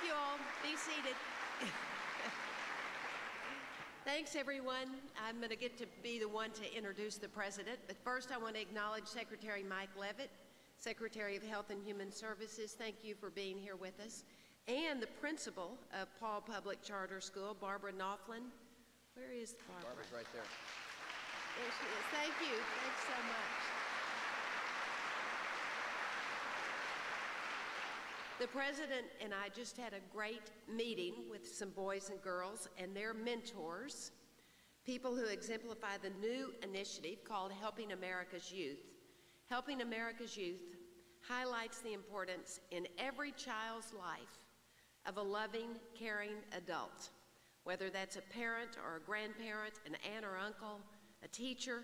you all. Be seated. Thanks, everyone. I'm going to get to be the one to introduce the President, but first I want to acknowledge Secretary Mike Leavitt, Secretary of Health and Human Services. Thank you for being here with us. And the principal of Paul Public Charter School, Barbara Knopflin. Where is Barbara? Barbara's right there. There she is. Thank you. Thanks so much. The President and I just had a great meeting with some boys and girls and their mentors, people who exemplify the new initiative called Helping America's Youth. Helping America's Youth highlights the importance in every child's life of a loving, caring adult, whether that's a parent or a grandparent, an aunt or uncle, a teacher,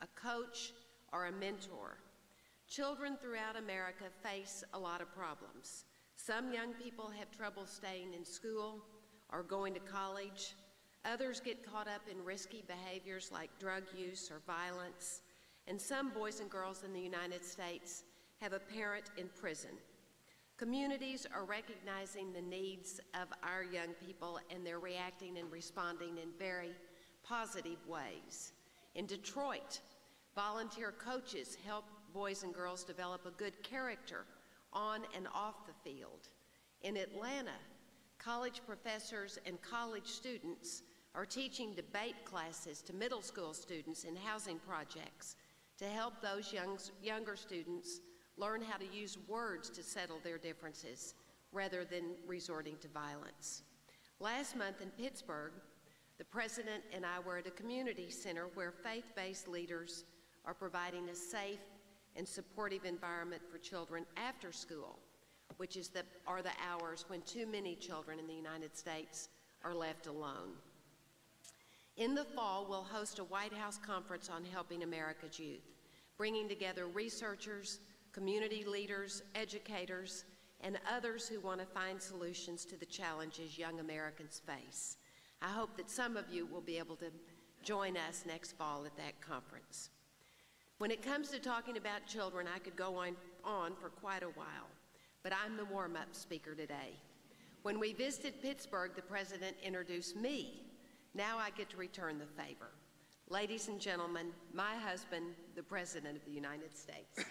a coach, or a mentor. Children throughout America face a lot of problems. Some young people have trouble staying in school or going to college. Others get caught up in risky behaviors like drug use or violence. And some boys and girls in the United States have a parent in prison. Communities are recognizing the needs of our young people, and they're reacting and responding in very positive ways. In Detroit, volunteer coaches help boys and girls develop a good character on and off the field. In Atlanta, college professors and college students are teaching debate classes to middle school students in housing projects to help those younger students learn how to use words to settle their differences rather than resorting to violence. Last month in Pittsburgh, the President and I were at a community center where faith-based leaders are providing a safe and supportive environment for children after school, which are the hours when too many children in the United States are left alone. In the fall, we'll host a White House conference on helping America's youth, bringing together researchers, community leaders, educators, and others who want to find solutions to the challenges young Americans face. I hope that some of you will be able to join us next fall at that conference. When it comes to talking about children, I could go on for quite a while, but I'm the warm-up speaker today. When we visited Pittsburgh, the President introduced me. Now I get to return the favor. Ladies and gentlemen, my husband, the President of the United States.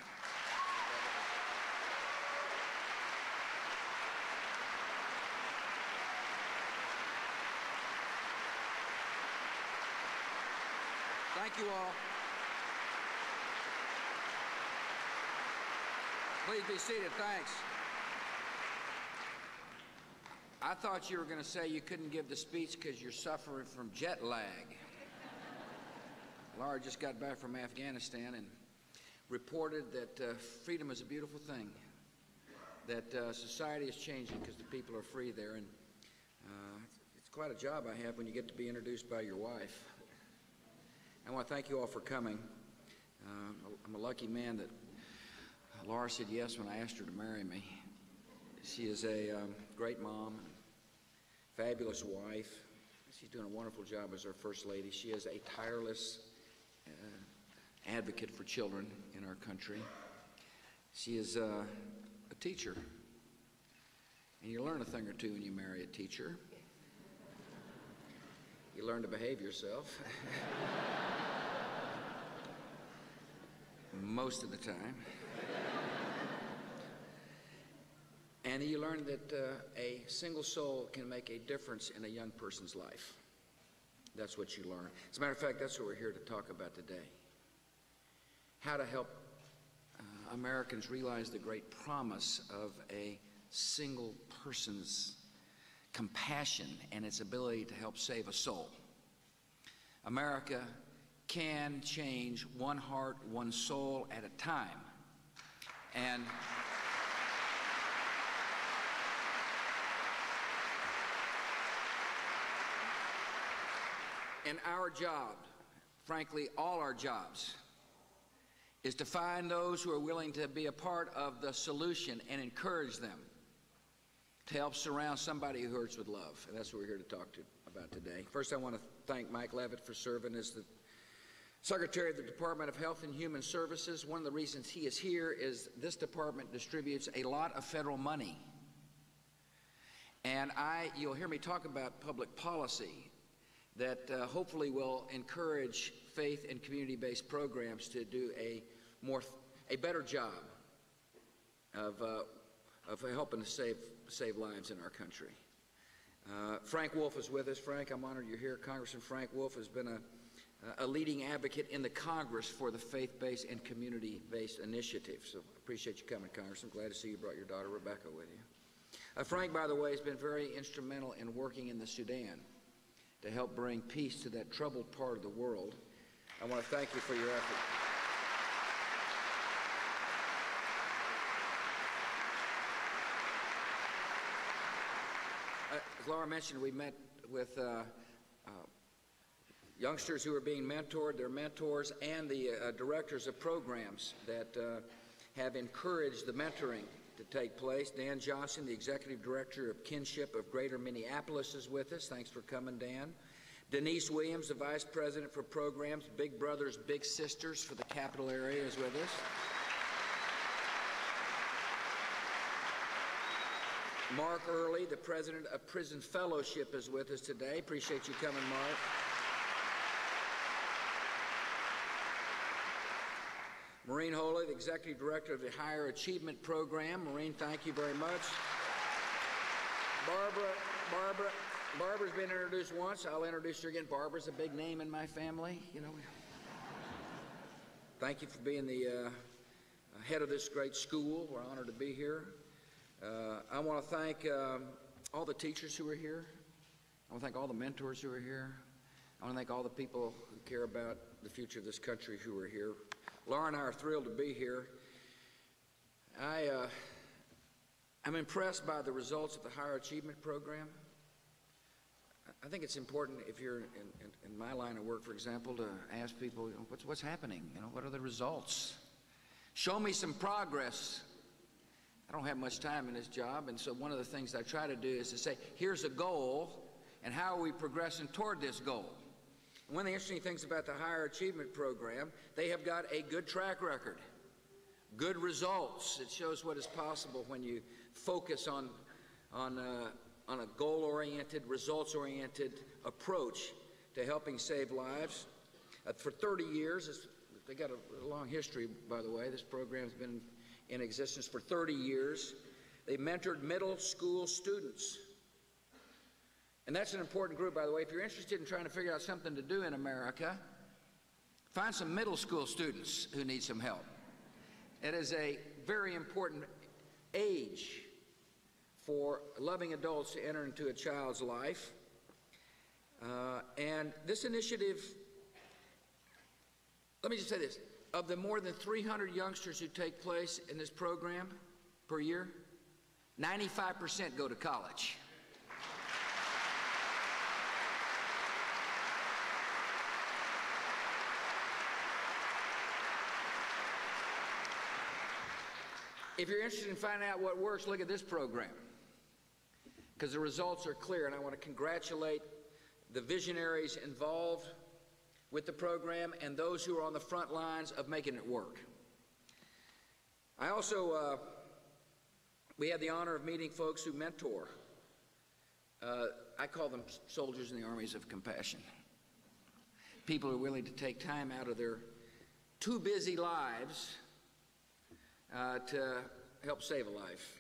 Thank you all. Please be seated. Thanks. I thought you were going to say you couldn't give the speech because you're suffering from jet lag. Laura just got back from Afghanistan and reported that freedom is a beautiful thing, that society is changing because the people are free there, and it's quite a job I have when you get to be introduced by your wife. I want to thank you all for coming. I'm a lucky man that Laura said yes when I asked her to marry me. She is a great mom, fabulous wife. She's doing a wonderful job as our First Lady. She is a tireless advocate for children in our country. She is a teacher, and you learn a thing or two when you marry a teacher. You learn to behave yourself. Most of the time. And you learn that a single soul can make a difference in a young person's life. That's what you learn. As a matter of fact, that's what we're here to talk about today. How to help Americans realize the great promise of a single person's compassion and its ability to help save a soul. America can change one heart, one soul at a time. And our job, frankly, all our jobs, is to find those who are willing to be a part of the solution and encourage them to help surround somebody who hurts with love. And that's what we're here to talk about today. First, I want to thank Mike Leavitt for serving as the Secretary of the Department of Health and Human Services. One of the reasons he is here is this department distributes a lot of federal money. And you'll hear me talk about public policy that hopefully will encourage faith and community-based programs to do a better job of helping to save lives in our country. Frank Wolf is with us. Frank, I'm honored you're here. Congressman Frank Wolf has been a leading advocate in the Congress for the faith-based and community-based initiative. So I appreciate you coming, Congressman. Glad to see you brought your daughter Rebecca with you. Frank, by the way, has been very instrumental in working in the Sudan to help bring peace to that troubled part of the world. I want to thank you for your effort. As Laura mentioned, we met with youngsters who are being mentored, their mentors, and the directors of programs that have encouraged the mentoring to take place. Dan Johnson, the Executive Director of Kinship of Greater Minneapolis, is with us. Thanks for coming, Dan. Denise Williams, the Vice President for Programs, Big Brothers, Big Sisters for the Capital Area, is with us. Mark Early, the President of Prison Fellowship, is with us today. Appreciate you coming, Mark. Maureen Holy, the Executive Director of the Higher Achievement Program. Maureen, thank you very much. Barbara's been introduced once. I'll introduce her again. Barbara's a big name in my family, you know. Thank you for being the head of this great school. We're honored to be here. I want to thank all the teachers who are here. I want to thank all the mentors who are here. I want to thank all the people who care about the future of this country who are here. Laura and I are thrilled to be here. I'm impressed by the results of the Higher Achievement Program. I think it's important, if you're in my line of work, for example, to ask people, you know, what's happening? You know, what are the results? Show me some progress. I don't have much time in this job, and so one of the things I try to do is to say, here's a goal, and how are we progressing toward this goal? And one of the interesting things about the Higher Achievement Program, they have got a good track record, good results. It shows what is possible when you focus on a goal-oriented, results-oriented approach to helping save lives. For 30 years, they got a long history, by the way. This program's been in existence for 30 years. They mentored middle school students. And that's an important group, by the way. If you're interested in trying to figure out something to do in America, find some middle school students who need some help. It is a very important age for loving adults to enter into a child's life. And this initiative, let me just say this. Of the more than 300 youngsters who take place in this program per year, 95% go to college. If you're interested in finding out what works, look at this program, because the results are clear, and I want to congratulate the visionaries involved with the program and those who are on the front lines of making it work. I also, we had the honor of meeting folks who mentor. I call them soldiers in the armies of compassion. People who are willing to take time out of their too busy lives to help save a life.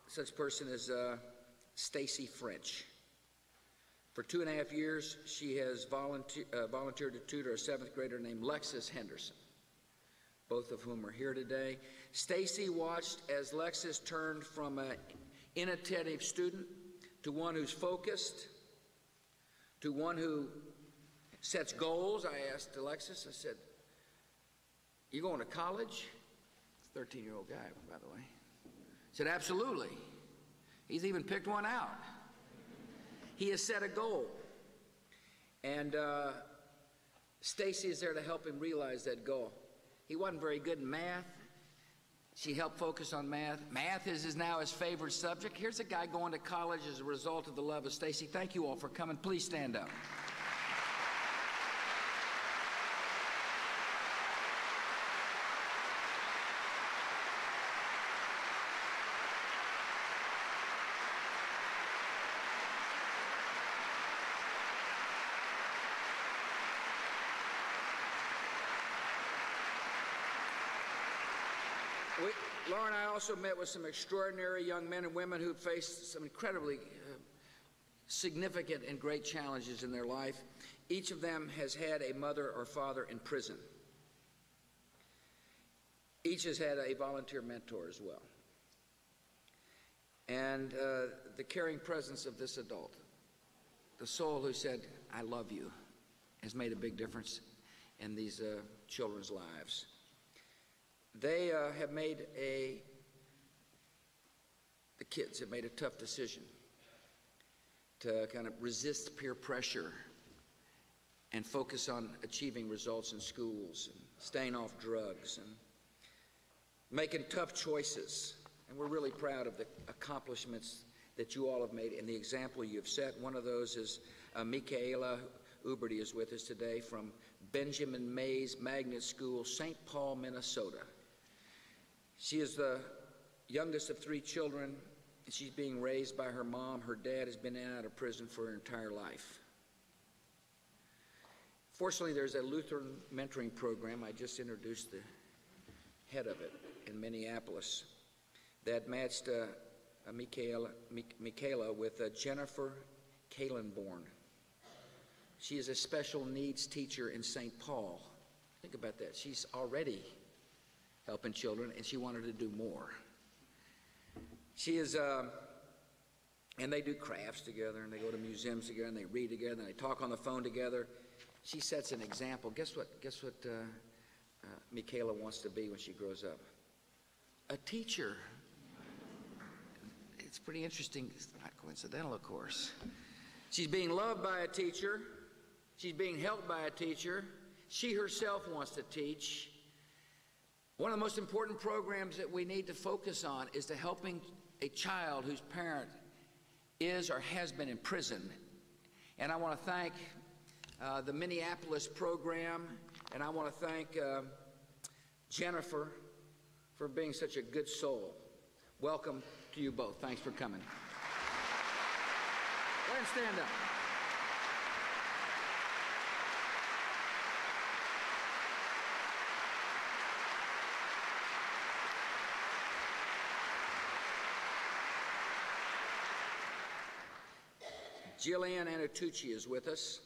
Such person is Stacy French. For 2.5 years, she has volunteered to tutor a 7th grader named Lexis Henderson, both of whom are here today. Stacy watched as Lexis turned from an inattentive student to one who's focused, to one who sets goals. I asked Alexis, I said, you going to college? 13-year-old guy, by the way. He said, absolutely. He's even picked one out. He has set a goal. And Stacy is there to help him realize that goal. He wasn't very good in math. She helped focus on math. Math is now his favorite subject. Here's a guy going to college as a result of the love of Stacy. Thank you all for coming. Please stand up. Laura and I also met with some extraordinary young men and women who faced some incredibly significant and great challenges in their life. Each of them has had a mother or father in prison. Each has had a volunteer mentor as well. And the caring presence of this adult, the soul who said, "I love you," has made a big difference in these children's lives. They have made the kids have made a tough decision to kind of resist peer pressure and focus on achieving results in schools and staying off drugs and making tough choices. And we're really proud of the accomplishments that you all have made and the example you've set. One of those is Michaela Uberty is with us today from Benjamin Mays Magnet School, St. Paul, Minnesota. She is the youngest of 3 children. She's being raised by her mom. Her dad has been in and out of prison for her entire life. Fortunately, there's a Lutheran mentoring program. I just introduced the head of it in Minneapolis that matched Michaela with Jennifer Kalenborn. She is a special needs teacher in St. Paul. Think about that. She's already helping children, and she wanted to do more. She is, and they do crafts together, and they go to museums together, and they read together, and they talk on the phone together. She sets an example. Guess what Michaela wants to be when she grows up? A teacher. It's pretty interesting. It's not coincidental, of course. She's being loved by a teacher. She's being helped by a teacher. She herself wants to teach. One of the most important programs that we need to focus on is to helping a child whose parent is or has been in prison. And I want to thank the Minneapolis program, and I want to thank Jennifer for being such a good soul. Welcome to you both. Thanks for coming. Go ahead and stand up. Jillian Anatucci is with us.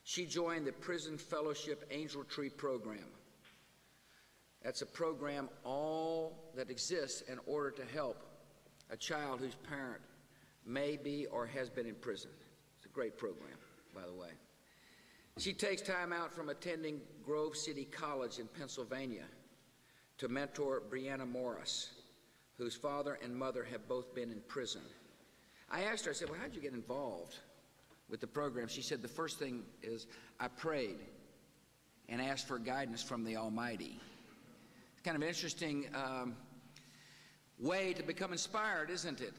She joined the Prison Fellowship Angel Tree program. That's a program all that exists in order to help a child whose parent may be or has been in prison. It's a great program, by the way. She takes time out from attending Grove City College in Pennsylvania to mentor Brianna Morris, whose father and mother have both been in prison. I asked her, I said, well, how'd you get involved with the program? She said, the first thing is I prayed and asked for guidance from the Almighty. It's kind of an interesting way to become inspired, isn't it?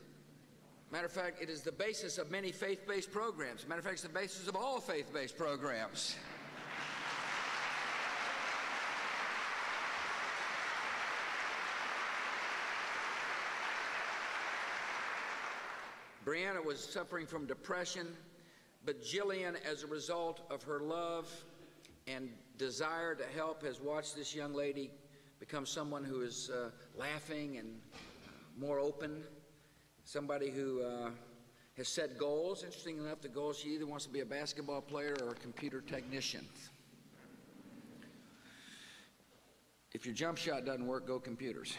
Matter of fact, it is the basis of many faith-based programs. Matter of fact, it's the basis of all faith-based programs. Brianna was suffering from depression, but Jillian, as a result of her love and desire to help, has watched this young lady become someone who is laughing and more open, somebody who has set goals. Interesting enough, the goal, she either wants to be a basketball player or a computer technician. If your jump shot doesn't work, go computers.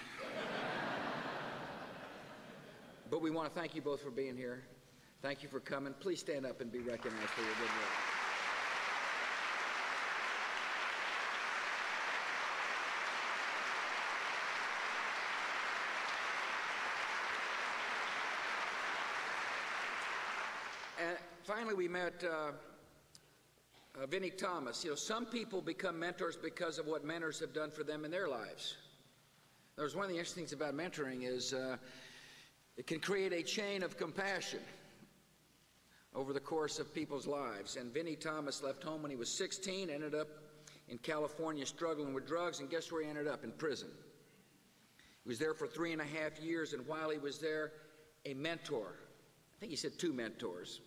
But we want to thank you both for being here. Thank you for coming. Please stand up and be recognized for your good work. And finally, we met Vinnie Thomas. You know, some people become mentors because of what mentors have done for them in their lives. There's one of the interesting things about mentoring is it can create a chain of compassion over the course of people's lives. And Vinnie Thomas left home when he was 16, ended up in California struggling with drugs, and guess where he ended up? In prison. He was there for 3.5 years, and while he was there, a mentor, I think he said 2 mentors,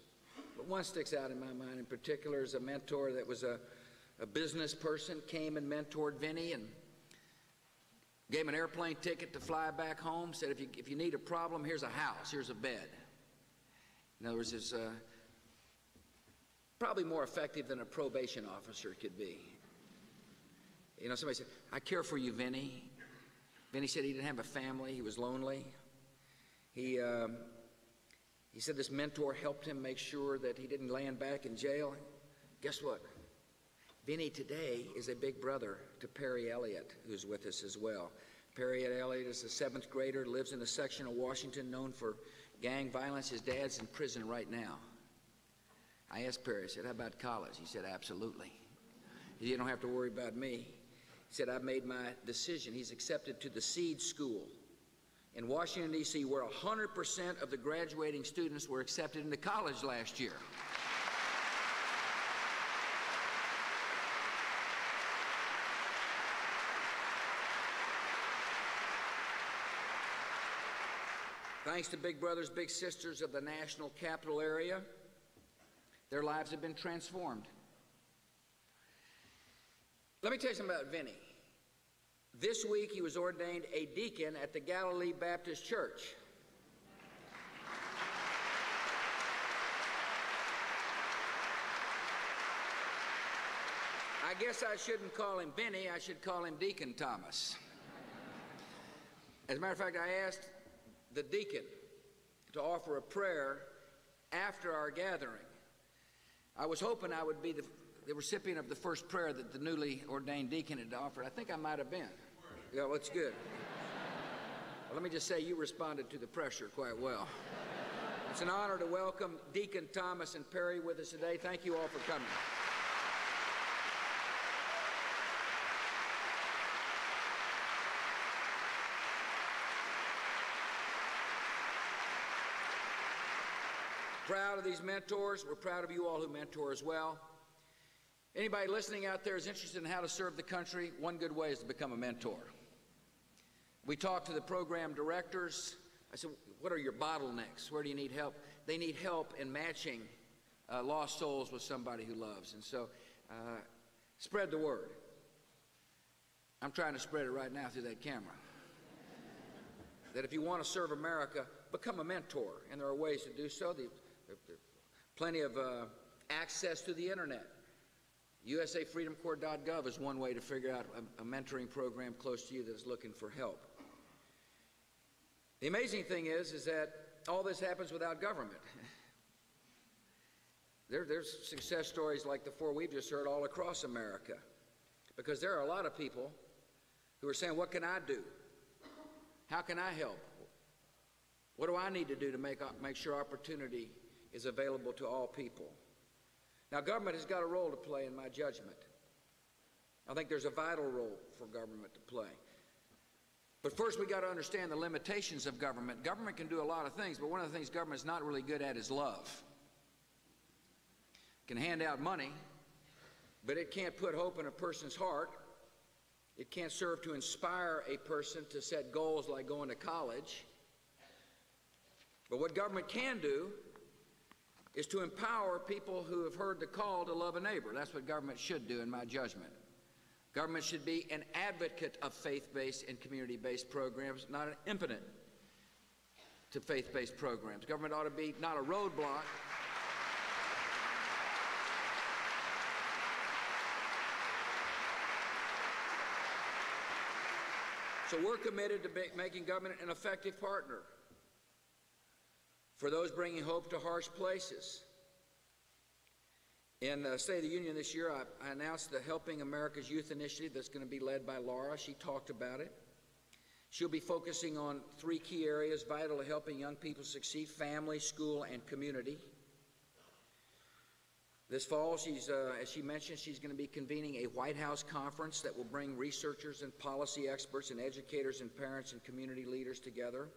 but one sticks out in my mind in particular as a mentor that was a business person, came and mentored Vinnie, and Gave him an airplane ticket to fly back home. Said, if you need a problem, here's a house, here's a bed. In other words, it's probably more effective than a probation officer could be. You know, somebody said, I care for you, Vinny. Vinny said he didn't have a family. He was lonely. He said this mentor helped him make sure that he didn't land back in jail. Guess what? Vinny today is a big brother to Perry Elliott, who's with us as well. Perry Elliott is a 7th grader, lives in a section of Washington known for gang violence. His dad's in prison right now. I asked Perry, I said, how about college? He said, absolutely. He said, you don't have to worry about me. He said, I've made my decision. He's accepted to the Seed School in Washington, D.C., where 100% of the graduating students were accepted into college last year. Thanks to big brothers, big sisters of the national capital area, their lives have been transformed. Let me tell you something about Vinny. This week he was ordained a deacon at the Galilee Baptist Church. I guess I shouldn't call him Vinny, I should call him Deacon Thomas. As a matter of fact, I asked the deacon to offer a prayer after our gathering. I was hoping I would be the recipient of the first prayer that the newly ordained deacon had offered. I think I might have been. Yeah, well, it's good. Well, let me just say you responded to the pressure quite well. It's an honor to welcome Deacon Thomas and Perry with us today. Thank you all for coming. Proud of these mentors. We're proud of you all who mentor as well. Anybody listening out there is interested in how to serve the country, one good way is to become a mentor. We talked to the program directors. I said, what are your bottlenecks? Where do you need help? They need help in matching lost souls with somebody who loves. And so spread the word. I'm trying to spread it right now through that camera. That if you want to serve America, become a mentor. And there are ways to do so. There's plenty of access to the internet. USAFreedomCorps.gov is one way to figure out a mentoring program close to you that's looking for help. The amazing thing is that all this happens without government. There's success stories like the 4 we've just heard all across America. Because there are a lot of people who are saying, what can I do? How can I help? What do I need to do to make sure opportunity is available to all people? Now, government has got a role to play in my judgment. I think there's a vital role for government to play. But first, we got to understand the limitations of government. Government can do a lot of things, but one of the things government's not really good at is love. It can hand out money, but it can't put hope in a person's heart. It can't serve to inspire a person to set goals like going to college. But what government can do is to empower people who have heard the call to love a neighbor. That's what government should do in my judgment. Government should be an advocate of faith-based and community-based programs, not an impotent to faith-based programs. Government ought to be not a roadblock. So we're committed to making government an effective partner for those bringing hope to harsh places. In the State of the Union this year, I announced the Helping America's Youth initiative that's going to be led by Laura. She talked about it. She'll be focusing on 3 key areas vital to helping young people succeed: family, school, and community. This fall, as she mentioned, she's going to be convening a White House conference that will bring researchers and policy experts and educators and parents and community leaders together.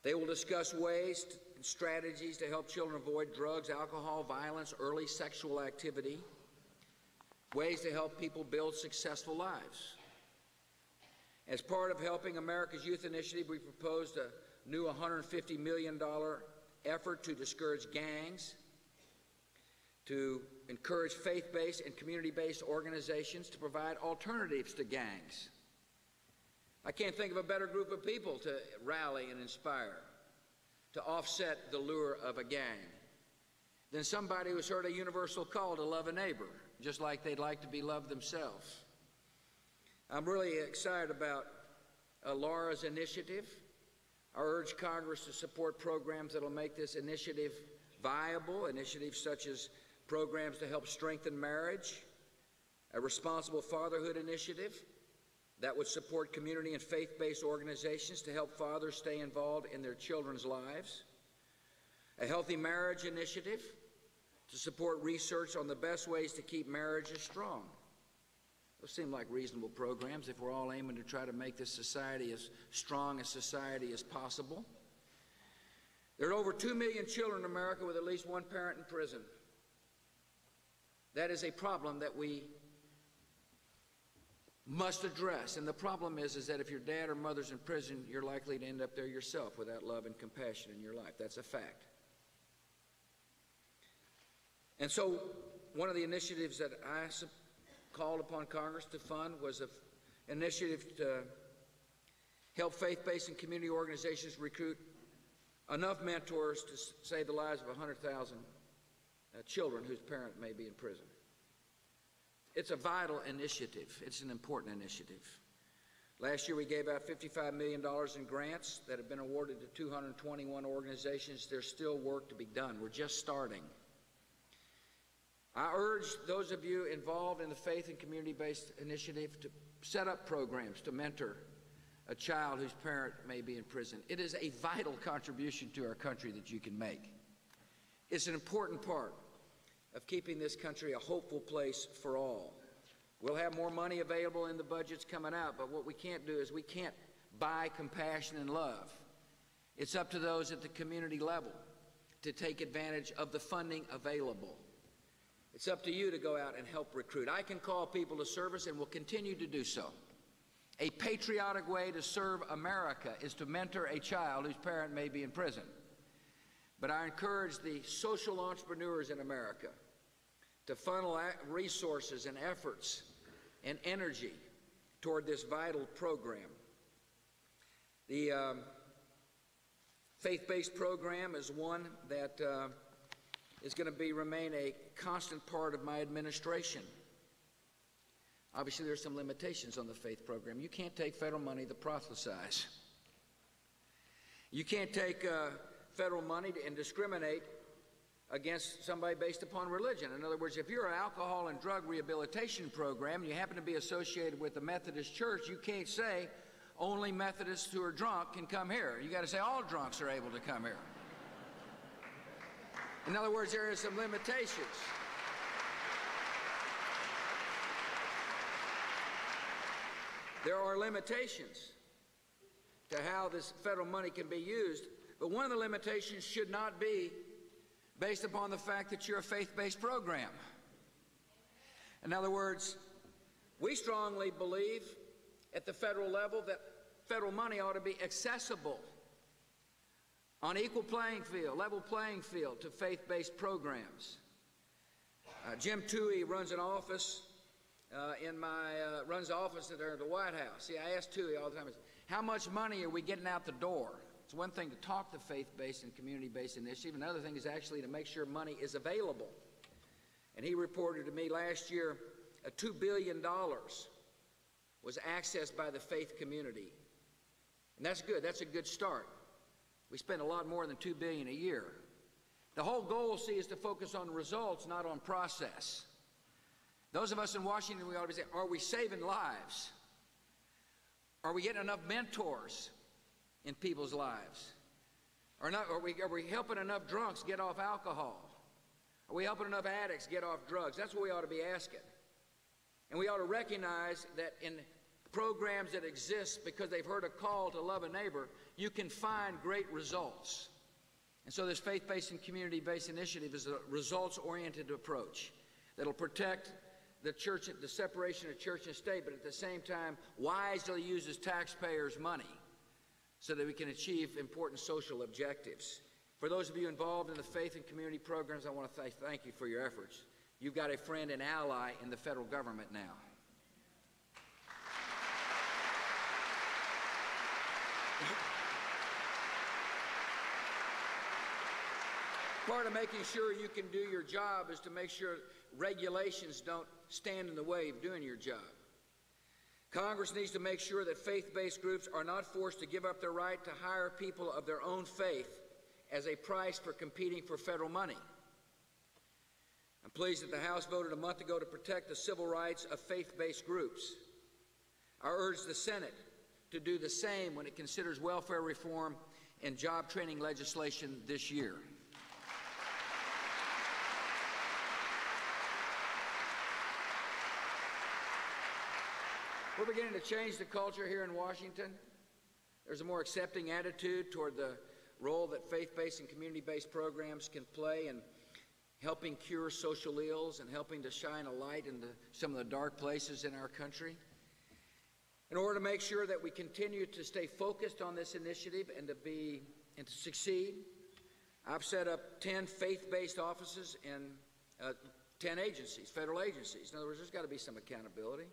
They will discuss ways and strategies to help children avoid drugs, alcohol, violence, early sexual activity, ways to help people build successful lives. As part of Helping America's Youth initiative, we proposed a new $150 million effort to discourage gangs, to encourage faith-based and community-based organizations to provide alternatives to gangs. I can't think of a better group of people to rally and inspire, to offset the lure of a gang, than somebody who's heard a universal call to love a neighbor, just like they'd like to be loved themselves. I'm really excited about Laura's initiative. I urge Congress to support programs that will make this initiative viable, initiatives such as programs to help strengthen marriage, a responsible fatherhood initiative that would support community and faith-based organizations to help fathers stay involved in their children's lives, a healthy marriage initiative to support research on the best ways to keep marriages strong. Those seem like reasonable programs if we're all aiming to try to make this society as strong a society as possible. There are over 2 million children in America with at least one parent in prison. That is a problem that we must address. And the problem is that if your dad or mother's in prison, you're likely to end up there yourself without love and compassion in your life. That's a fact. And so one of the initiatives that I called upon Congress to fund was an initiative to help faith-based and community organizations recruit enough mentors to save the lives of 100,000 children whose parent may be in prison. It's a vital initiative. It's an important initiative. Last year we gave out $55 million in grants that have been awarded to 221 organizations. There's still work to be done. We're just starting. I urge those of you involved in the faith and community-based initiative to set up programs to mentor a child whose parent may be in prison. It is a vital contribution to our country that you can make. It's an important part of keeping this country a hopeful place for all. We'll have more money available in the budgets coming out, but what we can't do is we can't buy compassion and love. It's up to those at the community level to take advantage of the funding available. It's up to you to go out and help recruit. I can call people to service and will continue to do so. A patriotic way to serve America is to mentor a child whose parent may be in prison. But I encourage the social entrepreneurs in America to funnel resources and efforts and energy toward this vital program. The faith-based program is one that is going to remain a constant part of my administration. Obviously, there's some limitations on the faith program. You can't take federal money to proselytize. You can't take federal money and discriminate against somebody based upon religion. In other words, if you're an alcohol and drug rehabilitation program and you happen to be associated with the Methodist Church, you can't say only Methodists who are drunk can come here. You got to say all drunks are able to come here. In other words, there are some limitations. There are limitations to how this federal money can be used, but one of the limitations should not be based upon the fact that you're a faith-based program. In other words, we strongly believe at the federal level that federal money ought to be accessible on equal playing field, level playing field to faith-based programs. Jim Toohey runs an office runs the office at the White House. See, I ask Toohey all the time, how much money are we getting out the door? It's one thing to talk to faith-based and community-based initiative. Another thing is actually to make sure money is available. And he reported to me last year $2 billion was accessed by the faith community. And that's good. That's a good start. We spend a lot more than $2 billion a year. The whole goal, see, is to focus on results, not on process. Those of us in Washington, we ought to say, are we saving lives? Are we getting enough mentors in people's lives? Are we helping enough drunks get off alcohol? Are we helping enough addicts get off drugs? That's what we ought to be asking. And we ought to recognize that in programs that exist because they've heard a call to love a neighbor, you can find great results. And so this faith-based and community-based initiative is a results-oriented approach that'll protect the church, the separation of church and state, but at the same time wisely uses taxpayers' money so that we can achieve important social objectives. For those of you involved in the faith and community programs, I want to thank you for your efforts. You've got a friend and ally in the federal government now. Part of making sure you can do your job is to make sure regulations don't stand in the way of doing your job. Congress needs to make sure that faith-based groups are not forced to give up their right to hire people of their own faith as a price for competing for federal money. I'm pleased that the House voted a month ago to protect the civil rights of faith-based groups. I urge the Senate to do the same when it considers welfare reform and job training legislation this year. We're beginning to change the culture here in Washington. There's a more accepting attitude toward the role that faith-based and community-based programs can play in helping cure social ills and helping to shine a light into some of the dark places in our country. In order to make sure that we continue to stay focused on this initiative and to succeed, I've set up 10 faith-based offices in 10 agencies, federal agencies. In other words, there's got to be some accountability.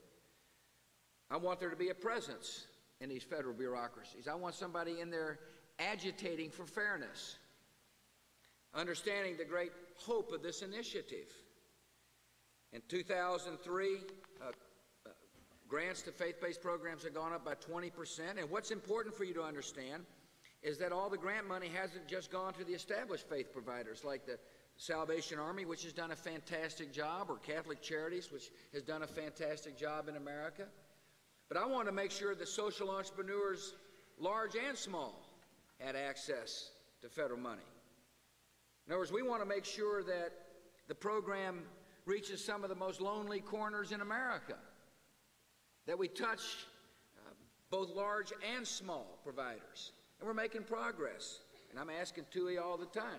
I want there to be a presence in these federal bureaucracies. I want somebody in there agitating for fairness, understanding the great hope of this initiative. In 2003, grants to faith-based programs have gone up by 20%. And what's important for you to understand is that all the grant money hasn't just gone to the established faith providers like the Salvation Army, which has done a fantastic job, or Catholic Charities, which has done a fantastic job in America. But I want to make sure that social entrepreneurs, large and small, had access to federal money. In other words, we want to make sure that the program reaches some of the most lonely corners in America, that we touch both large and small providers. And we're making progress. And I'm asking TUI all the time,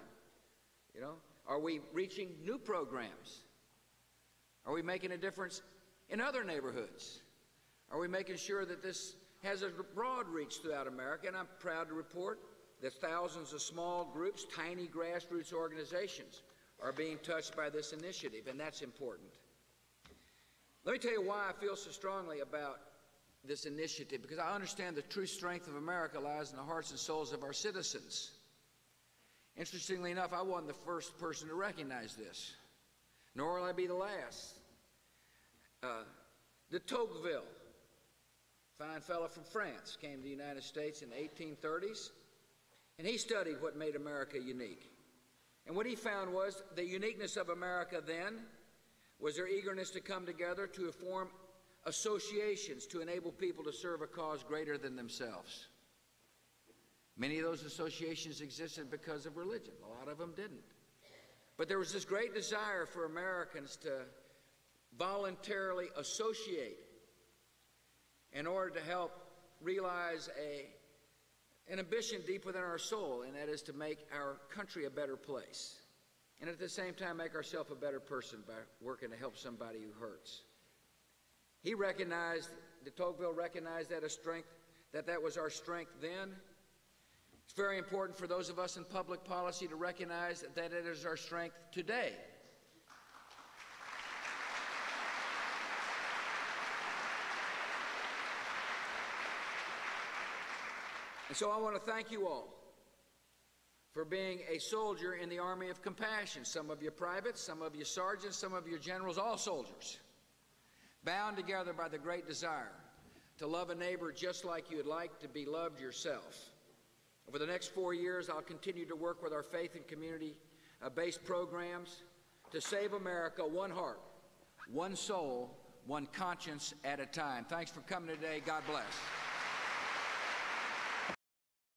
are we reaching new programs? Are we making a difference in other neighborhoods? Are we making sure that this has a broad reach throughout America? And I'm proud to report that thousands of small groups, tiny grassroots organizations, are being touched by this initiative, and that's important. Let me tell you why I feel so strongly about this initiative, because I understand the true strength of America lies in the hearts and souls of our citizens. Interestingly enough, I wasn't the first person to recognize this, nor will I be the last. De Tocqueville, fine fellow from France, came to the United States in the 1830s, and he studied what made America unique. And what he found was the uniqueness of America then was their eagerness to come together to form associations to enable people to serve a cause greater than themselves. Many of those associations existed because of religion. A lot of them didn't. But there was this great desire for Americans to voluntarily associate in order to help realize an ambition deep within our soul, and that is to make our country a better place. And at the same time, make ourselves a better person by working to help somebody who hurts. De Tocqueville recognized that was our strength then. It's very important for those of us in public policy to recognize that it is our strength today. And so I want to thank you all for being a soldier in the Army of Compassion. Some of you privates, some of you sergeants, some of you generals, all soldiers, bound together by the great desire to love a neighbor just like you would like to be loved yourself. Over the next 4 years, I'll continue to work with our faith and community-based programs to save America one heart, one soul, one conscience at a time. Thanks for coming today. God bless.